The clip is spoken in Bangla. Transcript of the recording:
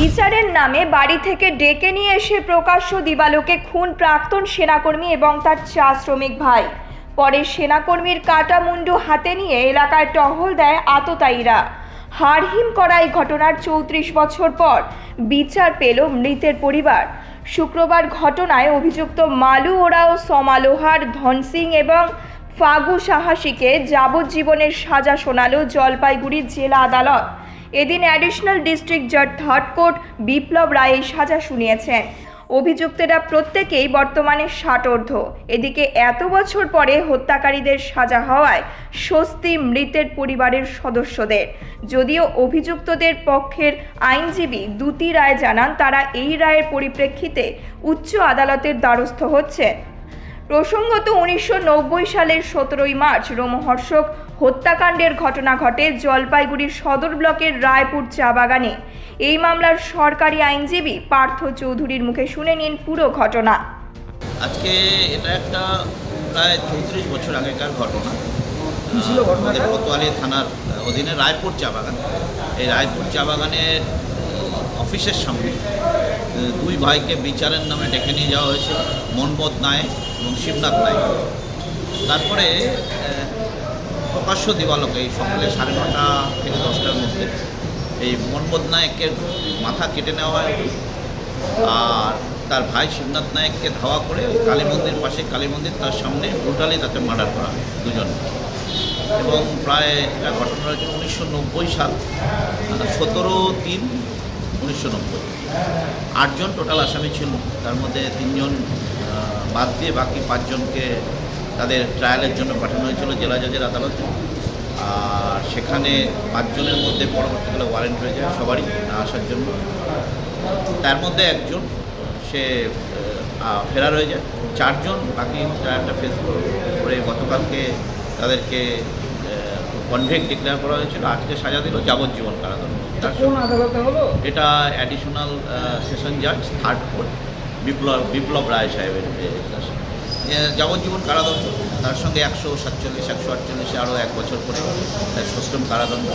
বিচারের নামে বাড়ি থেকে ডেকে নিয়ে এসে প্রকাশ্য দিবালোকে খুন প্রাক্তন সেনাকর্মী এবং তার চা শ্রমিক ভাই। পরে সেনাকর্মীর কাটা মুন্ডু হাতে নিয়ে এলাকায় টহল দেয় আততায়ীরা। হাড়হিম করা এই ঘটনার ৩৪ বছর পর বিচার পেল মৃতের পরিবার। শুক্রবার ঘটনায় অভিযুক্ত মালু ওরাও, সমালোহার, ধন সিং এবং ফাগু সাহাসিকে যাবজ্জীবনের সাজা শোনালো জলপাইগুড়ি জেলা আদালত। এদিন অ্যাডিশনাল ডিস্ট্রিক্ট জাজ থার্ড কোর্ট বিপ্লব রায় এই সাজা শুনিয়েছেন। অভিযুক্তরা প্রত্যেকেই বর্তমানে ৬০ এদিকে এত বছর পরে হত্যাকারীদের সাজা হওয়ায় স্বস্তি মৃতের পরিবারের সদস্যদের। যদিও অভিযুক্তদের পক্ষের আইনজীবী দ্যুতি রায় জানান, তারা এই রায়ের পরিপ্রেক্ষিতে উচ্চ আদালতের দ্বারস্থ হচ্ছেন। প্রসঙ্গত ১৯৯০ সালের ১৭ই মার্চ রোমহর্ষক হত্যাকাণ্ডের ঘটনা ঘটে জলপাইগুড়ির সদর ব্লকের রায়পুর চা বাগানে। এই মামলার সরকারি আইনজীবী পার্থ চৌধুরীর মুখে শুনে নিন পুরো ঘটনা। আজকে এটা একটা প্রায় ৩৪ বছর আগেকার ঘটনা। আমাদের কোতোয়ালি থানার অধীনে রায়পুর চা বাগান। এই রায়পুর চা বাগানের অফিসের সামনে দুই ভাইকে বিচারের নামে ডেকে নিয়ে যাওয়া হয়েছিল, মনবোধ নায়েক এবং শিবনাথ নায়েক। তারপরে প্রকাশ্য দিবালোকে এই সকালে ৯:৩০ থেকে ১০টার মধ্যে এই মনবোধ নায়েকের মাথা কেটে নেওয়া হয়, আর তার ভাই শিবনাথ নায়েককে ধাওয়া করে কালী মন্দির পাশে কালী মন্দির তার সামনে ব্রুটালি তাকে মার্ডার করা হয় দুজন। এবং প্রায় এটা ঘটনা হয়েছে ১৯৯০ সাল, ১৭/৩/১৯৯০। ৮জন টোটাল আসামি ছিল, তার মধ্যে ৩জন বাদ দিয়ে বাকি ৫জনকে তাদের ট্রায়ালের জন্য পাঠানো হয়েছিল জেলা জজের আদালতে। আর সেখানে ৫জনের মধ্যে পরবর্তীকালে ওয়ারেন্ট হয়ে যায় সবারই না আসার জন্য। তার মধ্যে একজন সে ফেরার হয়ে যায়। 4জন বাকি ট্রায়ালটা ফেস করে গতকালকে তাদেরকে কনভিক্ট ডিক্লেয়ার করা হয়েছিল। আজকে সাজা দিল যাবজ্জীবন কারাদণ্ড। এটা অ্যাডিশনাল সেশন জাজ থার্ড কোর্ট বিপ্লব রায় সাহেবের যাবজ্জীবন কারাদণ্ড, তার সঙ্গে ১৪৭, ১৪৮ আরও 1 বছর করে সশ্রম কারাদণ্ড।